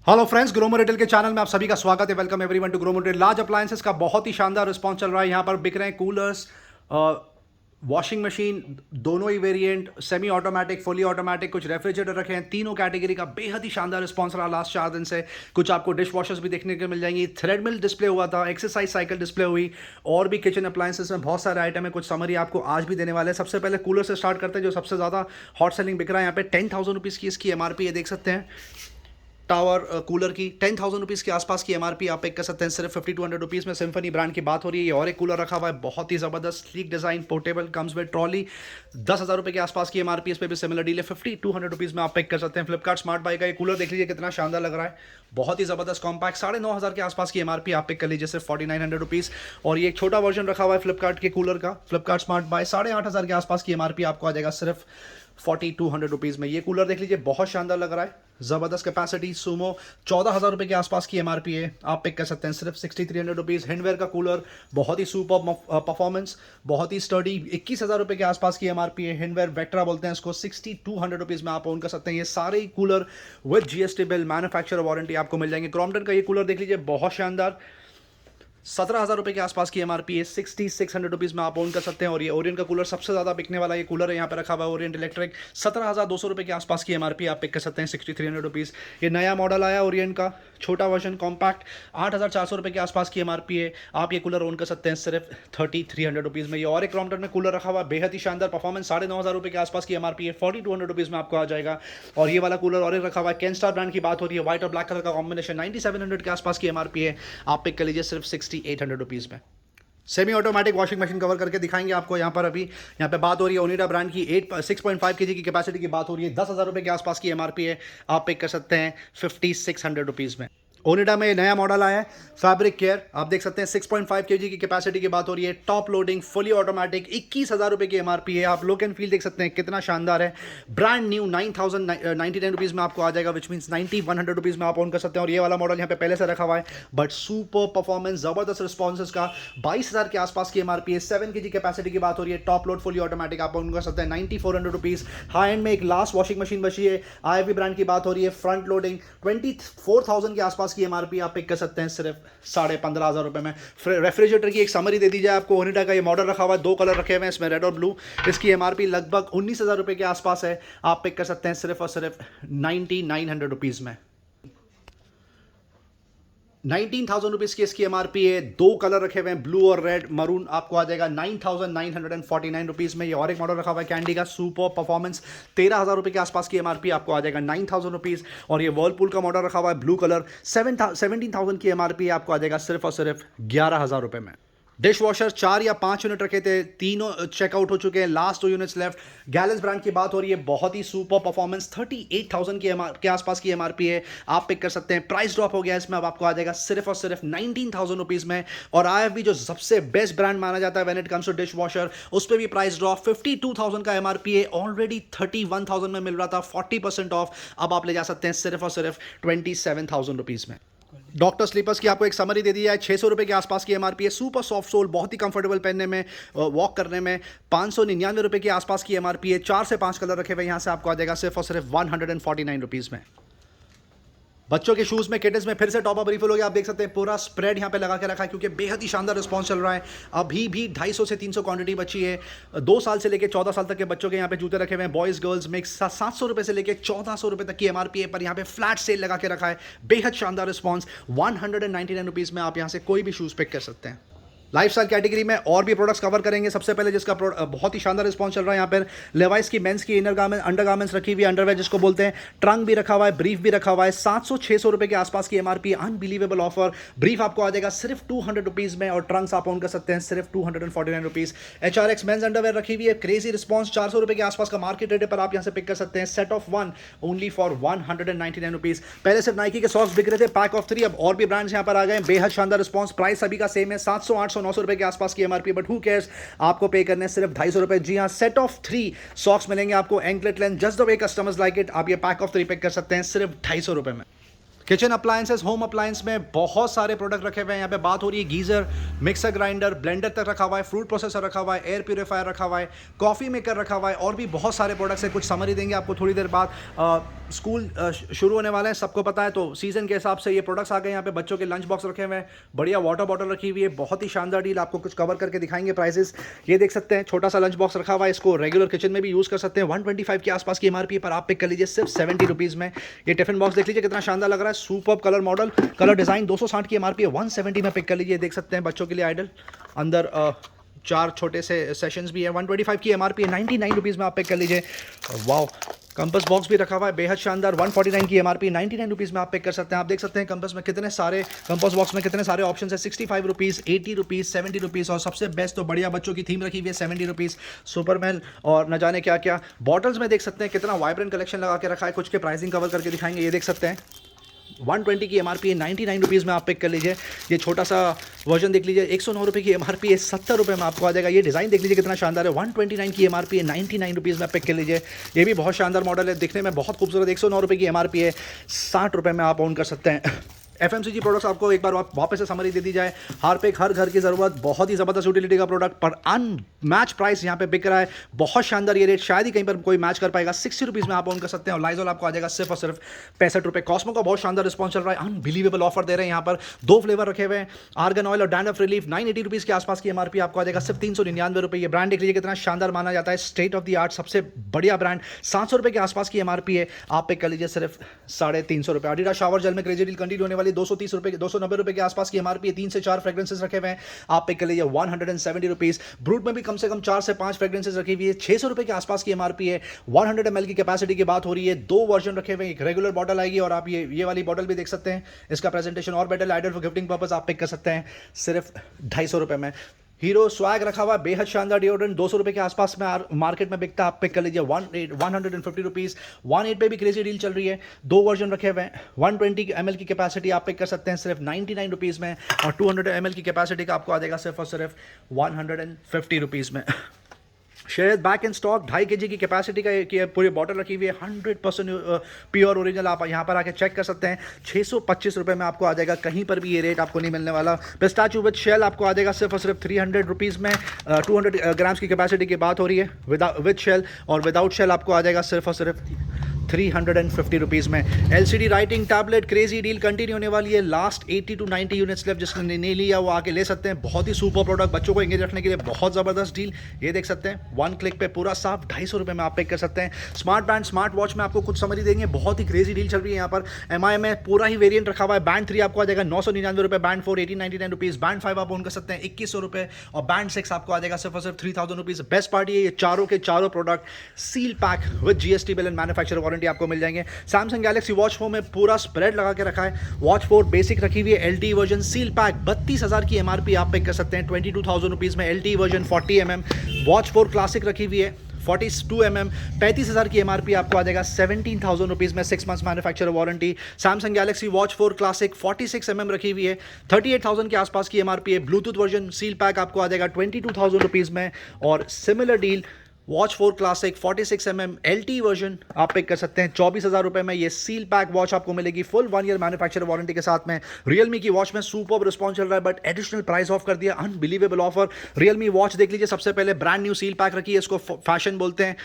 Hello friends, Gromo retail के channel में आप सभी का स्वागत है। Welcome everyone to Gromo retail. Large appliances का बहुत ही शानदार रिस्पांस चल रहा है। यहाँ पर बिक रहे हैं कूलर्स, वॉशिंग मशीन, दोनों ही variant, semi automatic, fully automatic, कुछ रेफ्रिजरेटर रखे हैं। तीनों कैटेगरी का बेहद ही शानदार रिस्पांस रहा लास्ट 4 दिन से। कुछ आपको डिश वॉशर्स भी देखने को मिल जाएंगी। थ्रेडमिल डिस्प्ले हुआ था, एक्सरसाइज साइकिल डिस्प्ले हुई, और भी किचन अप्लायंसेस में बहुत सारे आइटम है। कुछ समरी आपको आज भी देने वाले हैं। सबसे पहले कूलर से स्टार्ट करते हैं, जो सबसे ज़्यादा हॉट सेलिंग बिक रहा है। यहाँ पे 10,000 रुपीज़ की इसकी एमआरपी है, देख सकते हैं। टावर कूलर की 10,000 रुपीज़ के आसपास की एमआरपी आप पिक कर सकते हैं सिर्फ 5200 रुपीज़ में। सिम्फनी ब्रांड की बात हो रही है। और एक कूलर रखा हुआ है, बहुत ही ज़बरदस्त sleek design, portable, comes with trolley. 10,000 रुपये के आसपास की एमआरपी, इस पर भी सिमिलर डील है। 5200 रुपीज़ में आप पिक कर सकते हैं। फ्लिपकार्ट स्मार्ट बाई का ये कूलर देख लीजिए कितना शानदार लग रहा है, बहुत ही ज़बरदस्त कॉम्पैक्ट। 9,500 के आसपास की एमआरपी आप पिक कर लीजिए सिर्फ 4900 रुपीज़। और ये एक छोटा वर्जन रखा हुआ है फ्लिपकार्ट के कूलर का, फ्लिपकार्ट स्मार्ट बाय, 8,500 के आसपास की एमआरपी आपको आ जाएगा सिर्फ 4,200 रुपीज़ में। ये कूलर देख लीजिए, बहुत शानदार लग रहा है, ज़बरदस्त कैपेसिटी, सूमो। 14,000 रुपये के आसपास की एमआरपी है, आप पिक कर सकते हैं सिर्फ 6,300 रुपीज़। हिंडवेयर का कूलर, बहुत ही सुपर परफॉर्मेंस, बहुत ही स्टडी, 21,000 रुपये के आसपास की एमआरपी है। हिंडवेयर वेक्ट्रा बोलते हैं इसको, 6,200 रुपीज़ में आप ओन कर सकते हैं। ये सारे ही cooler with GST bill, manufacturer warranty आपको मिल जाएंगे। क्रॉम्पटन का ये कूलर देख लीजिए, बहुत शानदार, 17,000 रुपये के आसपास की एमआरपी है, 6,600 रुपीज़ में आप ओन कर सकते हैं। और ये ओरियंट का कूलर सबसे ज़्यादा बिकने वाला ये कूलर है, यहाँ पे रखा हुआ है ओरियंट इलेक्ट्रिक। 17,200 रुपये के आसपास की एमआरपी आप पिक कर सकते हैं 6,300 रुपीज़। ये नया मॉडल आया ओरियंट का, छोटा वर्जन कॉम्पैक्ट, 8,400 रुपये के आसपास की एमआरपी है, आप ये कूलर ओन कर सकते हैं सिर्फ 3,300 रुपीज़ में। ये और एक क्रॉम्पटन में कूलर रखा हुआ है, बेहद ही शानदार परफॉर्मेंस, 9,500 रुपये के आसपास की एमआरपी है, 4,200 रुपीज़ में आपको आ जाएगा। और ये वाला कूलर और एक रखा हुआ है, कैनस्टार ब्रांड की बात हो रही है, व्हाइट और ब्लैक कलर का कॉम्बिनेशन, 9,700 के आसपास की एमआरपी है, आप पिक कर लीजिए सिर्फ 6,800 रुपीज़ में। Semi automatic washing machine cover करके दिखाएंगे आपको। यहाँ पर अभी यहाँ पे बात हो रही है ओनिडा ब्रांड की, 6.5 केजी की कैपेसिटी की बात हो रही है, 10,000 रुपये के आसपास की एमआरपी है, आप पिक कर सकते हैं 5,600 रुपीज़ में। ओनिडा में नया मॉडल आया है, फैब्रिक केयर, आप देख सकते हैं 6.5 केजी की कैपेसिटी की बात हो रही है, टॉप लोडिंग, फुली ऑटोमेटिक, 21,000 रुपये की एमआरपी है। आप लुक एंड फील देख सकते हैं कितना शानदार है, ब्रांड न्यू, 9,099 रुपीज़ में आपको आ जाएगा, विच मीन्स 9,100 रुपीज़ में आप ऑन कर सकते हैं। और ये वाला मॉडल यहाँ पे पहले से रखा हुआ है, बट सुपर परफॉर्मेंस, ज़बरदस्त रिस्पॉन्स का, 22,000 के आसपास की एमआरपी है, 7 केजी कैपेसिटी की बात हो रही है, टॉप लोड, फुली ऑटोमेटिक, आप ऑन कर सकते हैं 9,400 रुपीज़। हाई एंड में एक लास्ट वॉशिंग मशीन बची है, आईएफबी ब्रांड की बात हो रही है, फ्रंट लोडिंग, 24,000 के आसपास की एमआरपी आप पिक कर सकते हैं सिर्फ 15,500 रुपये में। रेफ्रिजरेटर की एक समरी दे दी जाए आपको, ओनिडा का ये मॉडल रखा हुआ है, 2 कलर रखे हुए हैं इसमें, रेड और ब्लू। इसकी एमआरपी लगभग 19,000 रुपये के आसपास है, आप पिक कर सकते हैं सिर्फ और सिर्फ 9,900 रुपीज़ में। 19,000 रुपीज़ की इसकी एमआरपी है, 2 कलर रखे हुए हैं, ब्लू और रेड, मरून, आपको आ जाएगा 9,949 रुपीज़ में। ये और एक मॉडल रखा हुआ है कैंडी का, सुपर परफॉर्मेंस, 13,000 रुपये के आसपास की एमआरपी आपको आ जाएगा 9,000 रुपीज़। और ये वर्लपूल का मॉडल रखा हुआ है, ब्लू कलर, 17,000 की एमआरपी आपको आ जाएगा सिर्फ और सिर्फ 11,000 रुपये में। डिश वॉशर 4 या 5 यूनिट रखे थे, तीनों चेकआउट हो चुके हैं, last 2 units left. Gallons brand की बात हो रही है, बहुत ही सुपर परफॉर्मेंस, 38,000 के आसपास की एमआरपी है, आप पिक कर सकते हैं। प्राइस ड्रॉप हो गया इसमें, अब आपको आ जाएगा सिर्फ और सिर्फ 19,000 रुपीज़ में। और आईएफबी जो सबसे बेस्ट ब्रांड माना जाता है when it comes to dishwasher, उस पर भी प्राइस ड्रॉप, 52,000 का एमआरपी है, ऑलरेडी 31,000 में मिल रहा था, 40% ऑफ, अब आप ले जा सकते हैं सिर्फ और सिर्फ 27,000 रुपीज़ में। डॉक्टर स्लीपर्स की आपको एक समरी दे दी है, 600 रुपये के आसपास की एमआरपी है, सुपर सॉफ्ट सोल, बहुत ही कंफर्टेबल पहनने में, वॉक करने में। 599 रुपये के आसपास की एमआरपी है, 4 से 5 कलर रखे हुए, यहाँ से आपको आ जाएगा सिर्फ और सिर्फ 149 रुपीज़ में। बच्चों के शूज़ में, किटेज में फिर से टॉप अप रिफिल हो गया, आप देख सकते हैं पूरा स्प्रेड यहाँ पे लगा के रखा है, क्योंकि बेहद ही शानदार रिस्पांस चल रहा है। अभी भी 250 से 300 क्वांटिटी बची है। 2 साल से लेकर 14 साल तक के बच्चों के यहाँ पे जूते रखे हुए हैं, बॉयज़ गर्ल्स मिक्स, 700 रुपये से लेकर 1,400 रुपये तक की एमआरपी है, पर यहाँ पे फ्लैट सेल लगा के रखा है, बेहद शानदार रिस्पॉन्स। 199 रुपीज़ में आप यहाँ से कोई भी शूज़ पिक कर सकते हैं। लाइफस्टाइल कैटेगरी में और भी प्रोडक्ट्स कवर करेंगे। सबसे पहले जिसका बहुत ही शानदार रिस्पांस चल रहा है, यहाँ पर लेवाइस की मेंस की इनर गारमेंट, अंडर गारमेंट्स रखी हुई है, अंडरवेयर जिसको बोलते हैं, ट्रंक भी रखा हुआ है, ब्रीफ भी रखा हुआ है, 700-600 रुपये के आसपास की एमआरपी, अनबिलीवेबल ऑफर। ब्रीफ आपको आ जाएगा सिर्फ 200 रुपीज़ में, और ट्रंक्स आप ऑन कर सकते हैं सिर्फ 249 रुपीज़। HRX मेंस अंडरवेयर रखी हुई है, क्रेजी रिस्पॉन्स, 400 रुपये के आसपास का मार्केट रेट है, पर आप यहाँ से पिक कर सकते हैं set of 1 only for 199 rupees. पहले सिर्फ नाइकी के सॉक्स बिक रहे थे, पैक ऑफ 3, अब और भी ब्रांड्स यहाँ पर आ गए, बेहद शानदार रिस्पॉन्स। प्राइस सभी का सेम है, 700, 800, 900 रुपये के आसपास की एमआरपी, बट हु केयर्स, आपको पे करने सिर्फ 250 रुपये। जी हाँ, सेट ऑफ 3 सॉक्स मिलेंगे आपको, anklet length, just the way customers like it. आप ये पैक ऑफ 3 पिक कर सकते हैं सिर्फ 250 रुपये में। किचन अप्लायंसेस, होम अप्लायंस में बहुत सारे प्रोडक्ट रखे हुए हैं। यहाँ पे बात हो रही है गीज़र, मिक्सर ग्राइंडर, ब्लेंडर तक रखा हुआ है, फ्रूट प्रोसेसर रखा हुआ है, एयर प्यूरीफायर रखा हुआ है, कॉफ़ी मेकर रखा हुआ है, और भी बहुत सारे प्रोडक्ट्स हैं। कुछ समरी देंगे आपको थोड़ी देर बाद। स्कूल शुरू होने वाले हैं, सबको पता है, तो सीज़न के हिसाब से ये प्रोडक्ट्स आ गए। यहाँ पे बच्चों के लंच बॉक्स रखे हुए हैं, बढ़िया वाटर बॉटल रखी हुई है, बहुत ही शानदार डील। आपको कुछ कवर करके दिखाएंगे प्राइसेस। ये देख सकते हैं, छोटा सा लंच बॉक्स रखा हुआ है, इसको रेगुलर किचन में भी यूज़ कर सकते हैं। 125 के आसपास की एमआरपी पर आप पिक कर लीजिए सिर्फ 70 रुपीज़ में। ये टिफिन बॉक्स देख लीजिए कितना शानदार लग रहा है, super colour model, colour design. 260 की एमआरपी है, 170 में पिक कर लीजिए। देख सकते हैं बच्चों के लिए आइडल, अंदर 4 छोटे से सेशंस भी है। 125 की एमआरपी है, 99 रुपीज़ में आप पिक कर लीजिए। वाओ, कंपस बॉक्स भी रखा हुआ है, बेहद शानदार। 149 की एमआरपी, 99 रुपीज़ में आप पिक कर सकते हैं। आप देख सकते हैं कंपस में कितने सारे, कंपस बॉक्स में कितने सारे ऑप्शन है। 65 रुपीज़, 80 रुपीज़, 70 रुपीज़, और सबसे बेस्ट तो बढ़िया बच्चों की थीम रखी हुई है 70 रुपीज़, सुपरमैन और न जाने क्या क्या। बॉटल्स में देख सकते हैं कितना वाइब्रेंट कलेक्शन लगा के रखा है। कुछ के प्राइसिंग कवर करके दिखाएंगे। ये देख सकते हैं 120 की एमआरपी है, 99 रुपीज़ में आप पिक कर लीजिए। ये छोटा सा वर्जन देख लीजिए, 109 रुपये की एमआरपी है, 70 रुपये में आपको आ जाएगा। ये डिज़ाइन देख लीजिए कितना शानदार है, 129 की एमआरपी है, 99 रुपीज़ में पिक कर लीजिए। ये भी बहुत शानदार मॉडल है, दिखने में बहुत खूबसूरत। 109 रुपये की एमआरपी है, 60 रुपये में आप ओन कर सकते हैं। एफएमसीजी प्रोडक्ट्स आपको एक बार वापस से समरी दे दी जाए। हार्पिक, हर घर की ज़रूरत, बहुत ही ज़बरदस्त यूटिलिटी का प्रोडक्ट पर अनमैच प्राइस यहाँ पे बिक रहा है। बहुत शानदार ये रेट शायद ही कहीं पर कोई मैच कर पाएगा। 60 रुपीज़ में आप ओन कर सकते हैं। और लाइजॉल आपको आ जाएगा सिर्फ और सिर्फ 65 रुपये। कॉस्मो का बहुत शानदार रिस्पॉन्स चल रहा है, अनबिलीवेबल ऑफर दे रहे हैं यहाँ पर। 2 फ्लेवर रखे हुए हैं, आर्गन ऑयल और डैंड्रफ रिलीफ। 980 रुपीज़ के आसपास की एमआरपी आपको आ जाएगा सिर्फ 399 रुपये। ये ब्रांड देख लीजिए कितना शानदार माना जाता है, स्टेट ऑफ द आर्ट, सबसे बढ़िया ब्रांड। 700 रुपये के आसपास की एमआरपी है, आप पिक कर लीजिए सिर्फ 350 रुपये। एडिडास शावर जेल में क्रेजी डील कंटिन्यू होने वाली, 230 रुपये, 290 रुपये के आसपास की एमआरपी है। 3 से 4 फ्रेग्रेंसेस रखे हुए हैं, आप पिक कर लीजिए 170 रुपीज़। ब्रूट में भी कम से कम 4 से 5 फ्रेग्रेंसेस रखी हुई है, 600 रुपये के आसपास की एमआरपी है। 100 ml की कैपेसिटी की बात हो रही है। 2 वर्जन रखे हुए हैं, एक रेगुलर बॉटल आएगी और आप ये वाली बॉटल भी देख सकते हैं। इसका प्रेजेंटेशन और better, ideal for gifting purpose आप पिक कर सकते हैं सिर्फ 250 रुपये में। हीरो स्वैग रखा हुआ, बेहद शानदार डिओड्रेंट, 200 रुपये के आसपास में मार्केट में बिकता है, आप पिक कर लीजिए 150 रुपीज़। 18 पे भी क्रेजी डील चल रही है, 2 वर्जन रखे हुए हैं। 120 ml की कैपेसिटी आप पिक कर सकते हैं सिर्फ 99 रुपीज़ में। और 200 ml की कैपेसिटी का आपको आ जाएगा सिर्फ और सिर्फ 150 रुपीज़ में। शहद बैक इन स्टॉक, 2.5 kg की कैपेसिटी का पूरी बॉटल रखी हुई है, 100% प्योर ओरिजिनल। आप यहाँ पर आके चेक कर सकते हैं। 625 रुपये में आपको आ जाएगा, कहीं पर भी ये रेट आपको नहीं मिलने वाला। पिस्ताचियो विद शेल आपको आ जाएगा सिर्फ और सिर्फ 300 रुपीज़ में। 200 ग्राम्स की कैपेसिटी की बात हो रही है, विद शेल, और विदाउट शेल आपको आ जाएगा सिर्फ और सिर्फ 350 रुपीज़ में। LCD writing tablet, crazy deal continue होने वाली है। लास्ट 80 to 90 यूनिट्स लेफ्ट, जिसने नहीं लिया वो आके ले सकते हैं। बहुत ही सुपर प्रोडक्ट, बच्चों को एंगेज रखने के लिए बहुत ज़बरदस्त डील। ये देख सकते हैं, 1 क्लिक पे पूरा साफ 250 रुपये में आप पिक कर सकते हैं। स्मार्ट बैंड, स्मार्ट वॉच में आपको कुछ समझ देंगे, बहुत ही क्रेजी डील चल रही है यहाँ पर। एमआई में पूरा ही वेरियंट रखा हुआ है। बैंड 3 आपको आ जाएगा 999 रुपये, बैंड 4 1899 रुपीज़, बैंड 5 आप ओन कर सकते हैं 2100 रुपये, और बैंड 6 आपको आ जाएगा सिर्फ और सिर्फ 3000 रुपीज़। बेस्ट पार्टी है, ये चारों के चारों product seal pack with GST bill and manufacture warranty आपको मिल जाएंगे। सैमसंग गैलेक्सी वॉच 4 में पूरा स्प्रेड लगा के रखा है। वॉच 4 बेसिक रखी हुई है, एलटी वर्जन सील पैक, 32,000 की एमआरपी आप पिक कर सकते हैं 22,000 रुपीज़ में। LT version 40 mm। Watch 4 classic रखी हुई है 42 mm, 35,000 की एमआरपी आपको आ जाएगा 17,000 रुपीज़ में, 6 months manufacture warranty. Samsung Galaxy watch 4 classic 46 mm रखी हुई है, 38,000 के आसपास की एमआरपी है। ब्लूटूथ वर्जन सील पैक आपको आ जाएगा 22,000 रुपीज़ में। और similar deal watch 4 classic 46 mm LT version आप पिक कर सकते हैं 24,000 रुपये में। ये सील पैक वॉच आपको मिलेगी फुल 1 ईयर मैन्युफैक्चर वारंटी के साथ में। रियलमी की वॉच में सुपर रिस्पॉन्स चल रहा है, बट एडिशनल प्राइस ऑफ कर दिया, अनबिलीवेबल ऑफर। रियलमी वॉच देख लीजिए, सबसे पहले ब्रांड न्यू सील पैक रखी है, इसको फैशन बोलते हैं।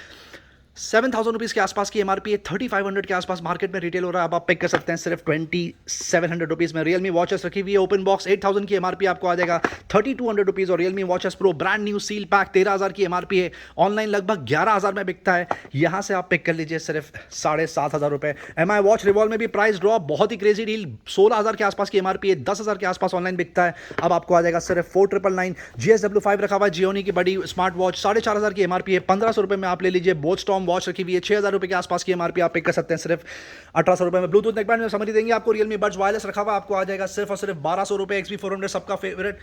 7,000 रुपीज़ के आसपास की एमआरपी है, 3,500 के आसपास मार्केट में रिटेल हो रहा है। अब आप पिक कर सकते हैं सिर्फ 2,700 रुपीज़ में। रियलमी वॉचेस रखी हुई है ओपन बॉक्स, 8,000 की एमआरपी आपको आ जाएगा 3,200 रुपीज़। और Realme watches pro brand new seal pack 13,000 की एमआरपी है, ऑनलाइन लगभग 11,000 में बिकता है। यहाँ से आप पिक कर लीजिए सिर्फ 7,500 रुपये। एमआई वॉच रिवॉल्व में भी प्राइस ड्रॉप, बहुत ही क्रेजी डील, 16,000 के आसपास की एमआरपी है, 10,000 के आसपास ऑनलाइन बिकता है। अब आपको आ जाएगा सिर्फ 4,999। GSW5 रखा हुआ है, जियोनी की बड़ी स्मार्ट वॉच, 4,500 की एमआरपी है, 1,500 रुपये में आप ले लीजिए। बोट स्टॉर्म वॉच रखी हुई है, 6,000 रुपये के आसपास की एमआरपी आप पिक कर सकते हैं सिर्फ 1,800 रुपये में। ब्लूटूथ नेकबैंड में समझ देंगे आपको। रियलमी बड्स वायरलेस रखा हुआ आपको आ जाएगा सिर्फ और सिर्फ 1,200 रुपये। XB400 सबका फेवरेट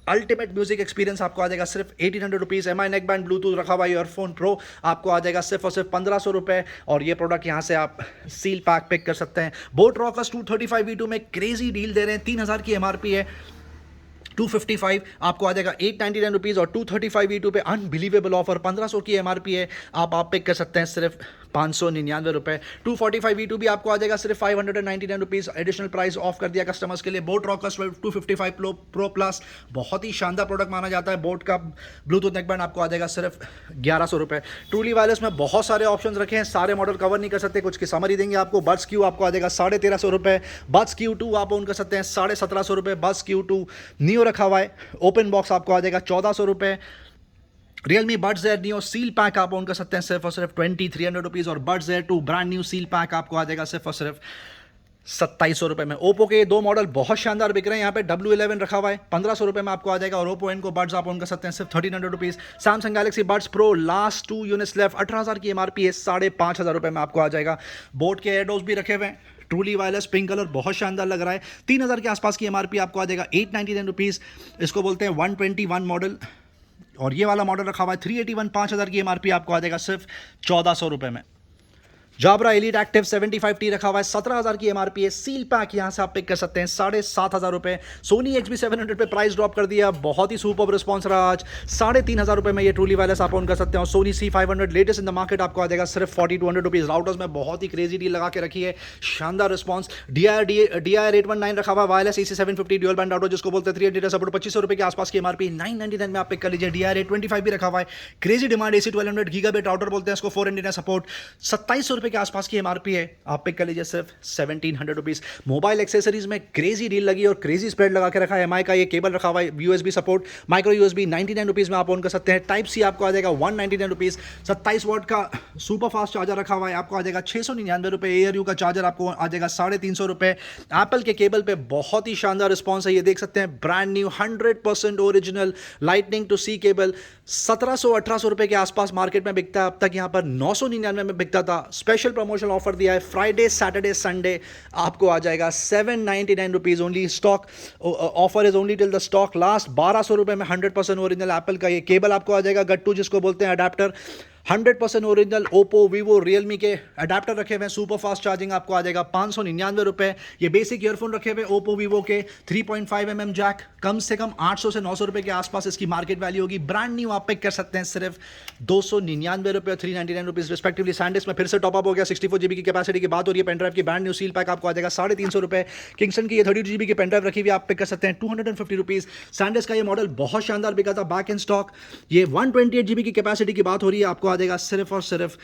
अल्टीमेट म्यूजिक एक्सपीरियंस आपको आ जाएगा सिर्फ 1,800 रुपीज़। एमआई नेकबैंड ब्लूटूथ रखा हुआ ईयरफोन प्रो आपको आ जाएगा सिर्फ और सिर्फ 1,500 रुपये। और ये प्रोडक्ट यहाँ से आप सील पैक पिक कर सकते हैं। बोट रॉकर्स 235V2 में क्रेजी डील दे रहे हैं, 3,000 की एमआरपी है, 255 आपको आ जाएगा 899 रुपीज़। और 235V2 पे अनबिलीवेबल ऑफर, 1,500 की एमआरपी है, आप पिक कर सकते हैं सिर्फ ₹599। 245V2 भी आपको आ जाएगा सिर्फ ₹599। एडिशनल प्राइस ऑफ कर दिया कस्टमर्स के लिए। बोट रॉकर्स 255 प्रो प्लस, बहुत ही शानदार प्रोडक्ट माना जाता है। बोट का ब्लूटूथ नेकबैंड आपको आ जाएगा सिर्फ ₹1100। ट्रूली वायरलेस में बहुत सारे ऑप्शंस रखे हैं, सारे मॉडल कवर नहीं कर सकते, कुछ की समरी देंगे आपको। बड्स क्यू आपको आ जाएगा ₹1350। बड्स क्यू 2 आप ओन कर सकते हैं ₹1750। बड्स क्यू 2 नियो रखा हुआ है, ओपन बॉक्स आपको आ जाएगा ₹1400। Realme Buds Air Neo seal pack आप ओन कर सकते हैं सिर्फ और सिर्फ ₹2300। और Buds Air 2 brand new seal pack आपको आ जाएगा सिर्फ और सिर्फ ₹2700 में। ओप्पो के दो मॉडल बहुत शानदार बिक रहे हैं यहाँ पे। W11 रखा हुआ है ₹1500 में आपको आ जाएगा। और ओप्पो इनको बड्स आप ओन कर सकते हैं सिर्फ ₹1300। Samsung Galaxy buds pro last 2 units left, 18,000 की MRP है, ₹5500 में आपको आ जाएगा। बोट के एयरडोज भी रखे हुए हैं। ट्रूली वायरलेस पिंक कलर बहुत शानदार लग रहा है। 3000 के आसपास की MRP आपको आ जाएगा ₹899। इसको बोलते हैं 121 मॉडल। और ये वाला मॉडल रखा हुआ है 381, 5000 की MRP आपको आ जाएगा सिर्फ ₹1400 में। जाबरा एलीट एक्टिव 75T रखा हुआ है, 17,000 की MRP है। सील पैक यहां से आप पिक कर सकते हैं ₹7,500। सोनी XB700 पे प्राइस ड्रॉप कर दिया, बहुत ही सुपर रिस्पॉन्स रहा आज। ₹3,500 में ये ट्रूली वायरलेस आप ऑन कर सकते हैं। और Sony C500 latest in the market आपको आ जाएगा सिर्फ ₹4,200। राउटर्स में बहुत ही क्रेजी डील लगा के रखी है, शानदार रिस्पॉन्स। DIR 819 रखा हुआ है, wireless AC750 dual band router जिसको बोलते हैं 300 डेटा सपोर्ट, ₹2500 के आसपास की MRP, $999 में आप पिक कर लीजिए। DIR 825 भी रखा हुआ है, crazy demand. AC1200 gigabit router बोलते हैं इसको, 4 इंडियन सपोर्ट, ₹2700 के आसपास की MRP है, आप पिक कर लीजिए सिर्फ ₹1,700। मोबाइल एक्सेसरीज में क्रेजी डील लगी और क्रेजी स्प्रेड लगा के रखा है। MI का ये केबल रखा हुआ है, USB सपोर्ट, माइक्रो USB, ₹99 में आप ऑन कर सकते हैं। टाइप सी आपको आ जाएगा ₹199। 27 वाट का सुपर फास्ट चार्जर रखा हुआ है, आपको आ जाएगा ₹699। ARU का चार्जर आपको आ जाएगा ₹350। एप्पल के केबल पे बहुत ही शानदार रिस्पॉन्स है, ये देख सकते हैं। Brand new 100% original lightning to C cable 1700-1800 के आसपास मार्केट में बिकता है, अब तक यहाँ पर 999 में बिकता था। स्पेशल प्रमोशनल ऑफर दिया है, फ्राइडे सैटरडे संडे आपको आ जाएगा ₹799 only. Stock offer is only till the stock last. ₹1200 में 100% ओरिजिनल एप्पल का ये केबल आपको आ जाएगा। गट्टू जिसको बोलते हैं adapter, 100% original Oppo, Vivo, Realme के अडेप्टर रखे हुए हैं। सुपर फास्ट चार्जिंग आपको आ जाएगा ₹599। ये बेसिक ईयरफोन रखे हुए ओप्पो वीवो के 3.5mm जैक, कम से कम ₹800 से ₹900 के आसपास इसकी मार्केट वैल्यू होगी। ब्रांड न्यू आप पिक कर सकते हैं सिर्फ ₹299 और ₹399 रिस्पेक्टिवली। सैंडिस्क में फिर से टॉपअप हो गया, 64GB की कैपेसिटी की बात हो रही है। पेनड्राइव की ब्रांड न्यू सील पैक आपको आ जाएगा ₹350। किंगस्टन की ये 32GB की पेनड्राइव रखी हुई आप पिक कर सकते हैं ₹250। सैंडिस्क का ये मॉडल बहुत शानदार बिका था, बैक इन स्टॉक। ये 128GB की कैपेसिटी की बात हो रही है, आपको आ जाएगा सिर्फ और सिर्फ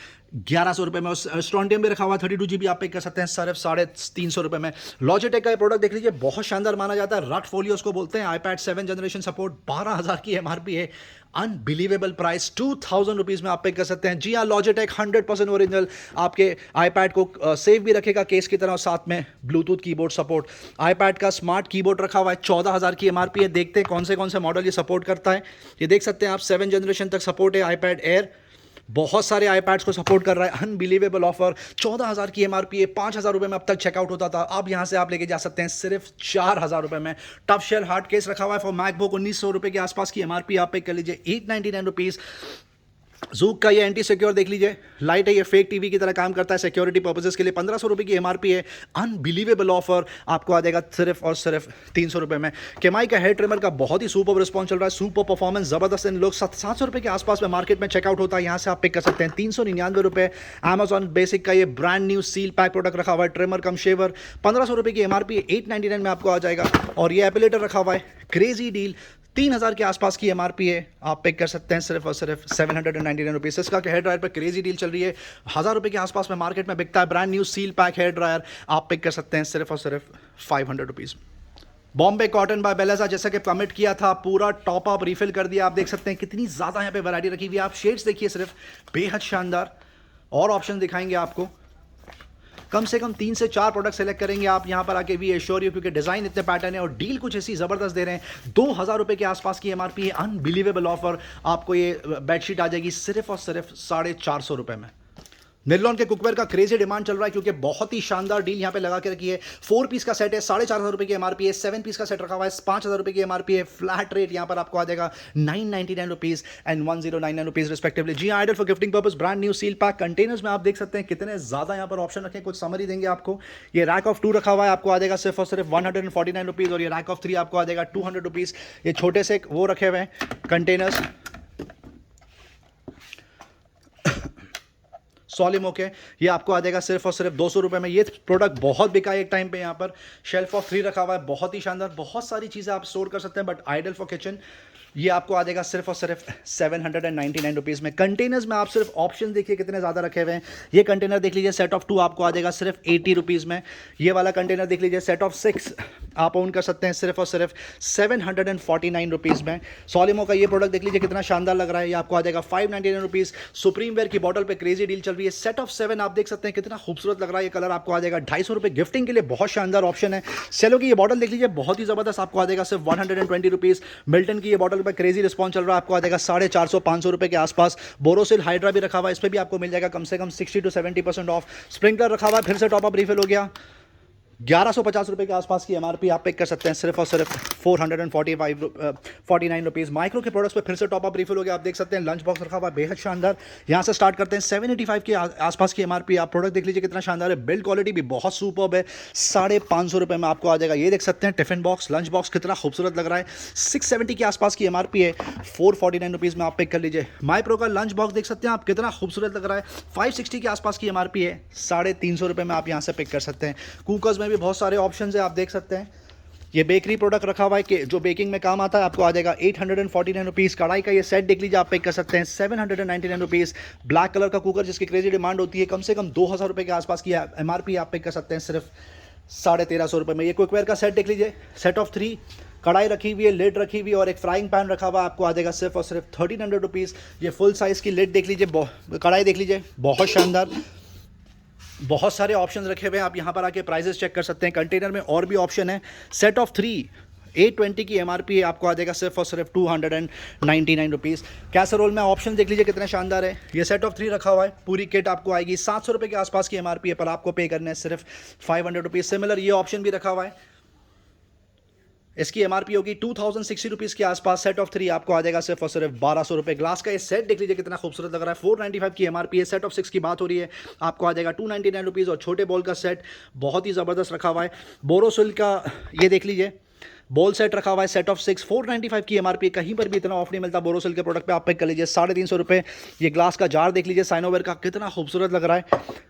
₹1100 में। स्ट्रॉन्टियम भी रखा हुआ 32GB आप पिक कर सकते हैं सिर्फ ₹350 में। लॉजिटेक का ये प्रोडक्ट देख लीजिए, बहुत शानदार माना जाता है। रट फोलियोस को बोलते हैं, iPad 7 जनरेशन सपोर्ट, 12,000 की MRP है। अनबिलीवेबल प्राइस, ₹2,000 में आप पिक कर सकते हैं। जी हाँ, लॉजिटेक 100% ओरिजिनल आपके iPad को सेफ भी रखेगा केस की तरह, और साथ में ब्लूटूथ कीबोर्ड सपोर्ट। iPad का स्मार्ट कीबोर्ड रखा हुआ है, 14,000 की MRP है। देखते हैं कौन से मॉडल ये सपोर्ट करता है। ये देख सकते हैं आप, 7 जनरेशन तक सपोर्ट है। iPad Air बहुत सारे iPads को सपोर्ट कर रहा है। अनबिलीवेबल ऑफर, 14,000 की MRP है, ₹5,000 में अब तक चेकआउट होता था, अब यहां से आप लेके जा सकते हैं सिर्फ ₹4,000 में। टफ शेल हार्ड केस रखा हुआ है फॉर मैकबुक, ₹1,900 के आसपास की MRP आप पे कर लीजिए, ₹899। जूक का ये एंटी सिक्योर देख लीजिए, लाइट है, ये फेक टीवी की तरह काम करता है सिक्योरिटी पर्पसेस के लिए, ₹1,500 की MRP है। अनबिलीवेबल ऑफर आपको आ जाएगा सिर्फ और सिर्फ ₹300 में। केमाई का हेयर ट्रिमर का बहुत ही सुपर रिस्पॉन्स चल रहा है, सुपर परफॉर्मेंस जबरदस्त इन लोग, ₹700 के आसपास में मार्केट में चेकआउट होता है, यहाँ से आप पिक कर सकते हैं ₹399। अमेजॉन बेसिक का ये brand new seal pack product रखा हुआ है, ट्रिमर कम शेवर, ₹1,500 की MRP, $899 में आपको आ जाएगा। और ये एपिलेटर रखा हुआ है, क्रेजी डील, 3,000 के आसपास की MRP है, आप पिक कर सकते हैं सिर्फ और सिर्फ ₹799। इसका हेयर ड्रायर पर क्रेजी डील चल रही है, ₹1,000 के आसपास में मार्केट में बिकता है। Brand new seal pack hair dryer आप पिक कर सकते हैं सिर्फ और सिर्फ ₹500। बॉम्बे कॉटन बाय बेलेजा, जैसा कि कमिट किया था, पूरा टॉप अप रिफिल कर दिया। आप देख सकते हैं कितनी ज़्यादा यहाँ पे वैरायटी रखी हुई है। आप शेड्स देखिए, सिर्फ बेहद शानदार। और ऑप्शन दिखाएंगे आपको, कम से कम 3 से 4 प्रोडक्ट सेलेक्ट करेंगे आप यहाँ पर आके, वी एश्योर यू, क्योंकि डिज़ाइन इतने पैटर्न है और डील कुछ ऐसी ज़बरदस्त दे रहे हैं। ₹2,000 के आसपास की MRP है, अनबिलीवेबल ऑफर। आपको ये बेडशीट आ जाएगी सिर्फ और सिर्फ ₹450 में। निरलॉन के कुकवेयर का क्रेजी डिमांड चल रहा है, क्योंकि बहुत ही शानदार डील यहाँ पे लगा के रखी है। 4 पीस का सेट है, ₹4,500 की MRP है। 7 पीस का सेट रखा हुआ है, ₹5,000 की MRP है। फ्लैट रेट यहाँ पर आपको आ जाएगा ₹999 एंड ₹1,099 रिस्पेक्टिवली। जी ideal for gifting purpose, brand new seal pack containers में आप देख सकते हैं कितने ज़्यादा यहाँ पर ऑप्शन रखे हैं। कुछ समरी देंगे आपको। ये रैक ऑफ 2 रखा हुआ है, आपको आ जाएगा सिर्फ और सिर्फ ₹149। और ये रैक ऑफ 3 आपको आ जाएगा ₹200। ये छोटे से वो रखे हुए हैं कंटेनर्स, सॉलिमो के, ये आपको आ जाएगा सिर्फ और सिर्फ 200 रुपये में। ये प्रोडक्ट बहुत बिका है एक टाइम पे, यहाँ पर शेल्फ ऑफ 3 रखा हुआ है, बहुत ही शानदार, बहुत सारी चीज़ें आप स्टोर कर सकते हैं, बट आइडल फॉर किचन। ये आपको आ जाएगा सिर्फ और सिर्फ 799 रुपीज़ में। कंटेनर्स में आप सिर्फ ऑप्शन देखिए कितने ज़्यादा रखे हुए हैं। ये कंटेनर देख लीजिए सेट ऑफ 2 आपको आ जाएगा सिर्फ 80 रुपीज़ में। ये वाला कंटेनर देख लीजिए सेट ऑफ 6 आप ओन कर सकते हैं सिर्फ और सिर्फ 749 रुपीज़ में। सॉलिमो का ये प्रोडक्ट देख लीजिए कितना शानदार लग रहा है, ये आपको आ जाएगा 599 रुपीज़। सुप्रीम वेयर की बॉटल पे क्रेजी डील चल रही है, सेट ऑफ 7 आप देख सकते हैं कितना खूबसूरत लग रहा है। ये कलर आपको आ जाएगा 250 रुपये, गिफ्टिंग के लिए बहुत शानदार ऑप्शन है। सेलो की ये बॉटल देख लीजिए बहुत ही ज़बरदस्त, आपको आ जाएगा सिर्फ 120 रुपीज़। मिल्टन की ये बॉटल पर क्रेजी रिस्पॉन्स चल रहा है, आपको आ जाएगा 450-500 रुपये के आसपास। बोरोसिल हाइड्रा भी रखा हुआ है, इस पर भी आपको मिल जाएगा कम से कम 60 to 70% ऑफ। स्प्रिंकलर रखा हुआ है, फिर से टॉप अप रिफिल हो गया, 1150 रुपये के आसपास की एमआरपी आप पिक कर सकते हैं सिर्फ और सिर्फ 449 रुपीज़। माइक्रो के प्रोडक्ट्स पे फिर से टॉप अप रिफिल हो गया, आप देख सकते हैं लंच बॉक्स रखा हुआ है बेहद शानदार। यहाँ से स्टार्ट करते हैं 785 के आसपास की एमआरपी। आप प्रोडक्ट देख लीजिए कितना शानदार है, बिल्ड क्वालिटी भी बहुत सुपर्ब है। 550 रुपये में आपको आ जाएगा। ये देख सकते हैं टिफिन बॉक्स, लंच बॉक्स कितना खूबसूरत लग रहा है। 670 के आसपास की एमआरपी है, 449 रुपीज़ में आप पिक कर लीजिए। माई प्रो का लंच बॉक्स देख सकते हैं आप कितना खूबसूरत लग रहा है, 560 के आसपास की एमआरपी है, 350 रुपये में आप यहाँ से पिक कर सकते हैं। कुकर्स में भी बहुत सारे ऑप्शन है, आप देख सकते हैं। ये बेकरी प्रोडक्ट रखा हुआ है कि जो बेकिंग में काम आता है, आपको आ जाएगा 849 रुपीज़। कढ़ाई का ये सेट देख लीजिए, आप पिक कर सकते हैं 799 रुपीज़। ब्लैक कलर का कुकर जिसकी क्रेजी डिमांड होती है, कम से कम 2000 रुपये के आसपास की एमआरपी आप पिक कर सकते हैं सिर्फ 1350 रुपये में। ये कुकवेयर का सेट देख लीजिए, सेट ऑफ 3, कढ़ाई रखी हुई है, लिड रखी हुई है और एक फ्राइंग पैन रखा हुआ है, आपको आ जाएगा सिर्फ और सिर्फ 1300 रुपीज़। ये फुल साइज़ की लिड देख लीजिए, कढ़ाई देख लीजिए बहुत शानदार, बहुत सारे ऑप्शन रखे हुए हैं, आप यहाँ पर आके प्राइजेस चेक कर सकते हैं। कंटेनर में और भी ऑप्शन है, सेट ऑफ 3 820 की एमआरपी है, आपको आ जाएगा सिर्फ और सिर्फ 299 रुपीज़। कैसरोल में ऑप्शन देख लीजिए कितने शानदार है। ये सेट ऑफ 3 रखा हुआ है, पूरी किट आपको आएगी 700 रुपये के आसपास की एमआरपी है, पर आपको पे करना है सिर्फ 500 रुपीज़। सिमिलर ये ऑप्शन भी रखा हुआ है, इसकी एमआरपी होगी 2060 रुपीज़ के आसपास। सेट ऑफ 3 आपको आ जाएगा सिर्फ और सिर्फ 1200 रुपये। ग्लास का ये सेट देख लीजिए कितना खूबसूरत लग रहा है, 495 की एमआरपी है। सेट ऑफ 6 की बात हो रही है, आपको आ जाएगा 299 रुपीज़। और छोटे बॉल का सेट बहुत ही ज़बरदस्त रखा हुआ है। बोरोसिल का ये देख लीजिए बॉल सेट रखा हुआ है, सेट ऑफ 6, 495 की एमआरपी। कहीं पर भी इतना ऑफ नहीं मिलता बोरोसिल के प्रोडक्ट पे, आप पिक कर लीजिए 350 रुपये। ये ग्लास का जार देख लीजिए साइनोवेयर का, कितना खूबसूरत लग रहा है।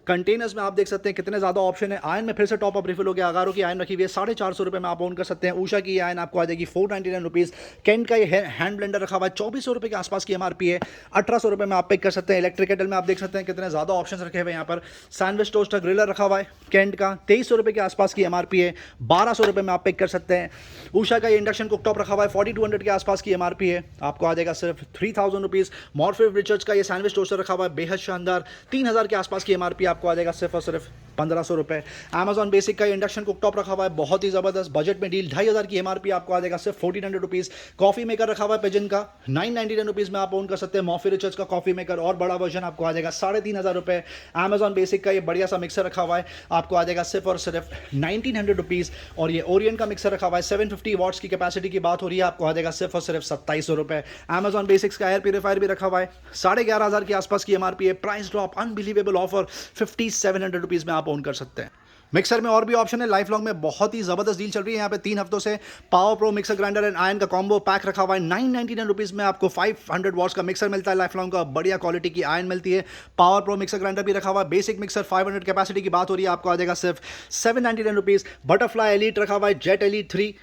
कंटेनर्स में आप देख सकते हैं कितने ज़्यादा ऑप्शन है। आयन में फिर से टॉप अप रिफिल हो गया, अगारो की आयन रखी हुई है 450 रुपये में आप ओन कर सकते हैं। ऊषा की आयन आपको आ जाएगी 499 रुपीज़। केंट का ये हैंड ब्लेंडर रखा हुआ है, 2400 रुपये के आसपास की एमआरपी है, 1800 रुपये में आप पिक कर सकते हैं। इलेक्ट्रिक केटल में आप देख सकते हैं कितने ज़्यादा ऑप्शन रखे हुए हैं यहाँ पर। सैंडविच टोस्टर ग्रिलर रखा हुआ है केंट का, 2300 रुपये के आसपास की एमआरपी है, 1200 रुपये में आप पिक कर सकते हैं। ऊषा का ये इंडक्शन कुकटॉप रखा हुआ है, 4200 के आसपास की एमआरपी है, आपको आ जाएगा सिर्फ 3000 रुपीज़। मॉर्फिव रिचर्ड्स का ये सैंडविच टोस्टर रखा हुआ है, बेहद शानदार, 3000 के आसपास की एमआरपी, आपको आ जाएगा सिर्फ और सिर्फ 1500 रुपये। अमेजॉन बेसिक का ये इंडक्शन कुकटॉप रखा हुआ है, बहुत ही ज़बरदस्त बजट में डील, 2500 की एमआरपी, आपको आ जाएगा सिर्फ 1400 रुपीज़। कॉफी मेकर रखा हुआ है पिजन का, 999 रुपीज़ में आप ओन कर सकते हैं। मॉर्फिव रिचर्ड्स का कॉफी मेकर और बड़ा वर्जन आपको आ जाएगा 3500 रुपये। अमेजॉन बेसिक का ये बढ़िया सा मिक्सर रखा हुआ है, आपको आ जाएगा सिर्फ और सिर्फ 1900 रुपीज़। और ये ओरियन का मिक्सर रखा हुआ है, 750 वॉट्स की कैपेसिटी की बात हो रही है, आपको आ जाएगा सिर्फ और सिर्फ 2700 रुपये। अमेजॉन बेसिक्स का एयर प्यूरीफायर भी रखा हुआ है, 11,500 के आसपास की एमआरपी है। Price drop, unbelievable offer, 5700 rupees में आप ओन कर सकते हैं। मिक्सर में और भी ऑप्शन है, लाइफ लॉन्ग में बहुत ही ज़बरदस्त डील चल रही है यहाँ पे 3 हफ्तों से। Power pro mixer grinder and iron का कॉम्बो पैक रखा हुआ है, 999 रुपीज़ में आपको 500 वॉट्स का मिक्सर मिलता है। लाइफ लॉन्ग का बढ़िया क्वालिटी की आयरन मिलती है। पावर प्रो मिक्सर ग्राइंडर भी रखा हुआ है। बेसिक मिक्सर 500 कैपेसिटी की बात हो रही है, आपको आ जाएगा सिर्फ 799 रुपीज़। बटरफ्लाई एलीट रखा हुआ है, जेट एलीट 3,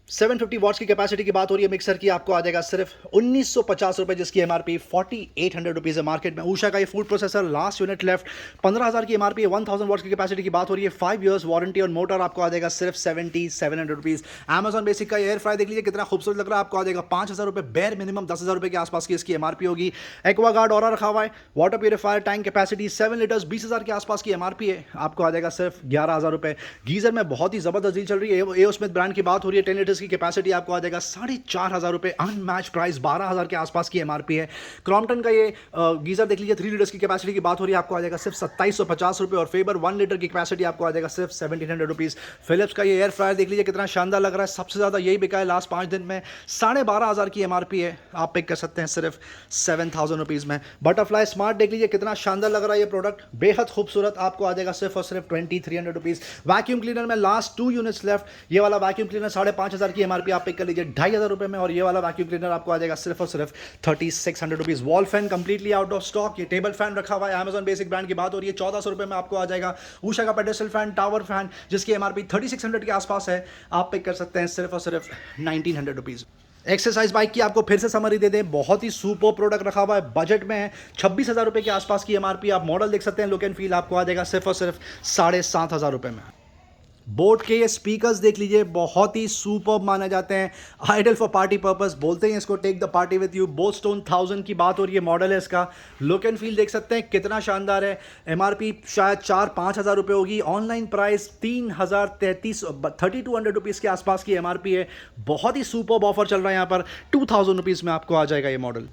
750 वॉट्स की कैपेसिटी की बात हो रही है मिक्सर की, आपको आ जाएगा सिर्फ 1950 रुपये, जिसकी एमआरपी 4800 रुपीज़ है मार्केट में। ऊषा का ये food processor, last unit left, 15000 की एमआरपी है, 1000 वॉट्स की कैपेसिटी की बात हो रही है, 5 इयर्स वारंटी और मोटर, आपको आ जाएगा सिर्फ 7700 रुपीज़। अमेजॉन बेसिक का एयर फ्राई देख लीजिए कितना खूबसूरत लग रहा है, आपको आ जाएगा 5000 रुपये, बेयर मिनिमम 10,000 रुपये के आसपास की इसकी एमआरपी होगी। एक्वागार्ड ऑरा रखा हुआ है, water purifier, tank capacity 7 litres, 20,000 के आसपास की एमआरपी है, आपको आ जाएगा सिर्फ 11,000 रुपये। गीजर में बहुत ही ज़बरदस्त डील चल रही है, एओ स्मिथ ब्रांड की बात हो रही है, 10 लीटर्स की कैपेसिटी, आपको आ जाएगा 4,500 रुपये, अनमैच प्राइस, 12,000 के आसपास की एमआरपी है। क्रॉम्पटन का ये गीजर देख लीजिए, 3 लीटर्स की कैपेसिटी की बात हो रही है, आपको आ जाएगा सिर्फ 2750 रुपये। और फेबर 1 लीटर की कैपेसिटी, आपको आ जाएगा सिर्फ 1700 रुपीज़। फिलिप्स का ये एयर फ्रायर देख लीजिए कितना शानदार लग रहा है, सबसे ज़्यादा यही बिका है लास्ट 5 दिन में, 12,500 की एमआरपी है, आप पिक कर सकते हैं सिर्फ 7,000 रुपीज़ में। बटरफ्लाई स्मार्ट देख लीजिए कितना शानदार लग रहा है ये प्रोडक्ट, बेहद खूबसूरत, आपको आ जाएगा सिर्फ और सिर्फ 2300 रुपीज़। वैक्यूम क्लीनर में लास्ट 2 यूनिट्स लेफ्ट, ये वाला वैक्यूम क्लीनर 5,500 कलर की एमआरपी आप पिक कर लीजिए 2,500 में, और ये वाला वैक्यूम क्लीनर आपको आ जाएगा सिर्फ और सिर्फ 3,600 rupees. Wall fan completely out of stock, ये टेबल फैन रखा हुआ है, अमेजॉन बेसिक ब्रांड की बात हो रही है, 1,400 में आपको आ जाएगा। उषा का पेडेस्टल फैन, टावर फैन, जिसकी एमआरपी 3,600 के आसपास है, आप पिक कर सकते हैं सिर्फ और सिर्फ 1,900 रुपीज़। एक्सरसाइज बाइक की आपको फिर से समरी दे दें, बहुत ही सुपर प्रोडक्ट रखा हुआ है, बजट में है, 26,000 रुपये के आसपास की एमआरपी। आप मॉडल देख सकते हैं, लुक एंड फील आपको आ जाएगा सिर्फ और सिर्फ 7,500 रुपये में। बोट के ये स्पीकर्स देख लीजिए, बहुत ही सुपर्ब माने जाते हैं, आइडल फॉर पार्टी पर्पस बोलते हैं इसको, take the party with you. बोटस्टोन 1000 की बात हो रही है, मॉडल है इसका, लुक एंड फील देख सकते हैं कितना शानदार है। एमआरपी शायद 4-5 हज़ार रुपये होगी, ऑनलाइन प्राइस 3,200 रुपीज़ के आसपास की एमआरपी है। बहुत ही सुपर्ब ऑफर चल रहा है यहाँ पर, 2,000 रुपीज़ में आपको आ जाएगा ये model.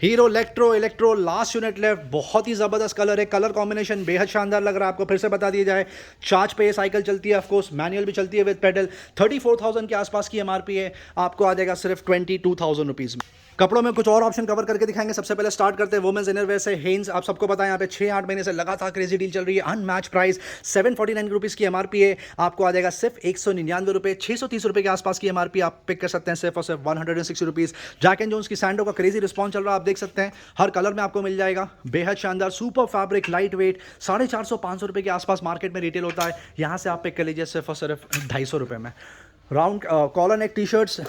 Hero electro last unit left, बहुत ही ज़बरदस्त कलर है, कलर कॉम्बिनेशन बेहद शानदार लग रहा है। आपको फिर से बता दिया जाए, चार्ज पे ये साइकिल चलती है, ऑफकोर्स मैनुअल भी चलती है विद पेडल। 34,000 के आसपास की एमआरपी है, आपको आ जाएगा सिर्फ 22,000 रुपीज़ में। कपड़ों में कुछ और ऑप्शन कवर करके दिखाएंगे। सबसे पहले स्टार्ट करते हैं वुमेन्स इनरवेयर से। हेन्स, आप सबको पता है यहाँ पे 6-8 महीने से लगातार क्रेजी डील चल रही है, अनमैच प्राइस, 749 रुपीज़ की एमआरपी है, आपको आ जाएगा सिर्फ 199 रुपये। 630 रुपये के आसपास की एमआरपी आप पिक कर सकते हैं सिर्फ और सिर्फ 160 रुपीज़। जैक एंड जोन्स की सैंडो का क्रेजी रिस्पॉन्स चल रहा है, आप देख सकते हैं, हर कलर में आपको मिल जाएगा, बेहद शानदार सुपर फैब्रिक, लाइट वेट, 450-500 रुपये के आसपास मार्केट में रिटेल होता है, यहाँ से आप पिक कर लीजिए सिर्फ और सिर्फ 250 रुपये में। Round collar neck T shirts,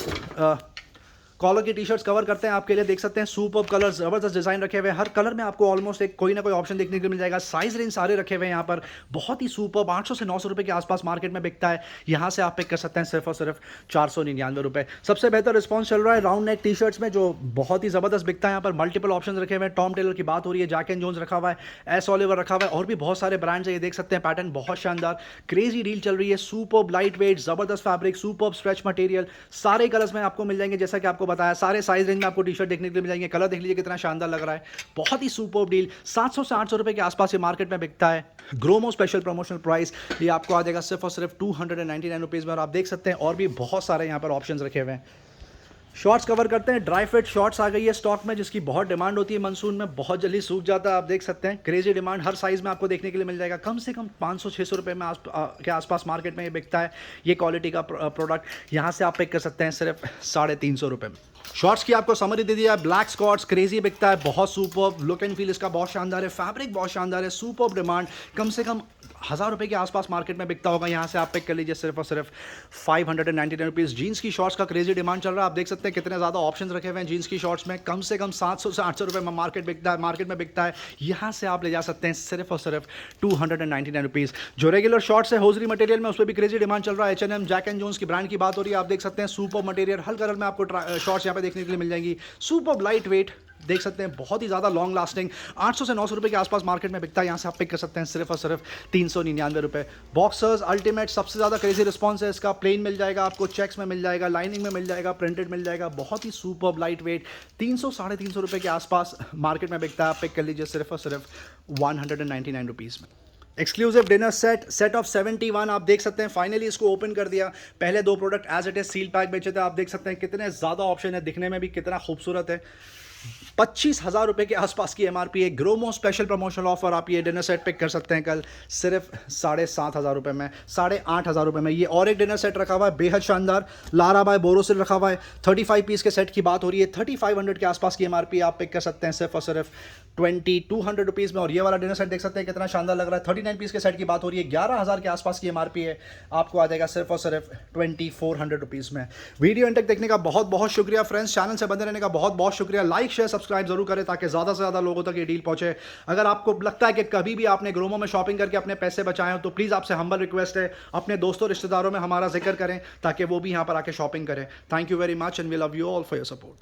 collar की टी शर्ट्स कवर करते हैं आपके लिए, देख सकते हैं सुपर्ब कलर, जबरदस्त डिजाइन रखे हुए हैं, हर कलर में आपको ऑलमोस्ट एक कोई ना कोई ऑप्शन देखने को मिल जाएगा। साइज रेंज सारे रखे हुए हैं यहाँ पर, बहुत ही सुपर्ब, 800 से 900 रुपये के आसपास मार्केट में बिकता है, यहाँ से आप पिक कर सकते हैं सिर्फ और सिर्फ 499 रुपये। सबसे बेहतर रिस्पॉन्स चल रहा है राउंड नेक टी शर्ट्स में, जो बहुत ही जबरदस्त बिकता है यहाँ पर, मल्टीपल ऑप्शन रखे हुए हैं। टॉम टेलर की बात हो रही है, जैक एंड जोन्स रखा हुआ है, एस ओलिवर रखा हुआ है, और भी बहुत सारे ब्रांड्स है, ये देख सकते हैं, पैटर्न बहुत शानदार, क्रेजी डील चल रही है, सुपर्ब लाइट वेट, जबरदस्त फैब्रिक, सुपर्ब स्ट्रेच मटेरियल, सारे कलर्स में आपको मिल जाएंगे, जैसा कि आपको बताया, सारे साइज रेंज में आपको टी शर्ट देखने के लिए मिल जाएंगे। कलर देख लीजिए कितना शानदार लग रहा है, बहुत ही सुपर्ब डील, 700 से 800 रुपये के आसपास ये मार्केट में बिकता है। ग्रोमो स्पेशल प्रमोशनल प्राइस, ये आपको आ जाएगा सिर्फ और सिर्फ 299 रुपीज़ में, और आप देख सकते हैं और भी बहुत सारे यहाँ पर ऑप्शंस रखे हुए हैं। शॉर्ट्स कवर करते हैं, ड्राई फिट शॉर्ट्स आ गई है स्टॉक में, जिसकी बहुत डिमांड होती है मानसून में, बहुत जल्दी सूख जाता है, आप देख सकते हैं, क्रेजी डिमांड, हर साइज़ में आपको देखने के लिए मिल जाएगा, कम से कम 500-600 रुपये में के आसपास मार्केट में ये बिकता है। ये क्वालिटी का प्रोडक्ट यहाँ से आप पिक कर सकते हैं सिर्फ 350 रुपये में। शॉर्ट्स की आपको समरी दे दिया, ब्लैक स्कॉट्स क्रेजी बिकता है, बहुत सुपर्ब, लुक एंड फील इसका बहुत शानदार है, फैब्रिक बहुत शानदार है, सुपर्ब डिमांड, कम से कम 1,000 रुपये के आसपास मार्केट में बिकता होगा, यहाँ से आप पिक कर लीजिए सिर्फ और सिर्फ 599 रुपीज़। जीन्स की शॉर्ट्स का क्रेजी डिमांड चल रहा है, आप देख सकते हैं कितने ज़्यादा ऑप्शंस रखे हुए हैं जीन्स की शॉर्ट्स में, कम से कम 700 से 800 रुपये में मार्केट में बिकता है, यहाँ से आप ले जा सकते हैं सिर्फ और सिर्फ 299 रुपीज़। जो रेगुलर शॉर्ट्स है होजरी मटेरियल में, उस पर भी क्रेजी डिमांड चल रहा है, H&M, जैक एंड जोन्स की ब्रांड की बात हो रही है, आप देख सकते हैं सुपर मटेरियल, हर कलर में आपको शॉर्ट्स यहाँ पे देखने के लिए मिल जाएंगी, सुपर लाइट वेट, देख सकते हैं बहुत ही ज़्यादा लॉन्ग लास्टिंग, 800 से 900 रुपये के आसपास मार्केट में बिकता है, यहाँ से आप पिक कर सकते हैं सिर्फ और सिर्फ 399 रुपये। बॉक्सर्स अल्टीमेट, सबसे ज़्यादा क्रेजी रिस्पॉन्स है इसका, प्लेन मिल जाएगा आपको, चेक्स में मिल जाएगा, लाइनिंग में मिल जाएगा, प्रिंटेड मिल जाएगा, बहुत ही सुपर्ब लाइट वेट, 300-350 रुपये के आसपास मार्केट में बिकता है, आप पिक कर लीजिए सिर्फ और सिर्फ 199 रुपीज़ में। एक्सक्लूसिव डिनर सेट ऑफ 71, आप देख सकते हैं फाइनली इसको ओपन कर दिया। पहले 2 product as it is seal pack बेचे थे, आप देख सकते हैं कितने ज़्यादा ऑप्शन है, दिखने में भी कितना खूबसूरत है। 25,000 रुपये के आसपास की एमआरपी है, ग्रोमो स्पेशल प्रमोशनल ऑफर, आप ये डिनर सेट पिक कर सकते हैं कल सिर्फ 7,500 रुपये में, 8,500 रुपये में। ये और एक डिनर सेट रखा हुआ है बेहद शानदार, लारा बाय बोरोसिल रखा हुआ है, 35 पीस के सेट की बात हो रही है, 3,500 के आसपास की एमआरपी आप पिक कर सकते हैं सिर्फ और सिर्फ 2,200 रुपीज़ में। और ये वाला डिनर सेट देख सकते हैं कितना शानदार लग रहा है, 39 पीस के सेट की बात हो रही है, 11,000 के आसपास की एमआरपी है, आपको आ जाएगा सिर्फ और सिर्फ 2,400 रुपीज़ में। वीडियो एंड तक देखने का बहुत बहुत शुक्रिया फ्रेंड्स, चैनल से बने रहने का बहुत बहुत शुक्रिया, लाइक शेयर सब्सक्राइब जरूर करें ताकि ज़्यादा से ज़्यादा लोगों तक ये डील पहुंचे। अगर आपको लगता है कि कभी भी आपने ग्रोमो में शॉपिंग करके अपने पैसे बचाए हो, तो प्लीज़ आपसे हम्बल रिक्वेस्ट है, अपने दोस्तों रिश्तेदारों में हमारा जिक्र करें ताकि वो भी यहाँ पर आके शॉपिंग करें। Thank you very much and we love you all for your support.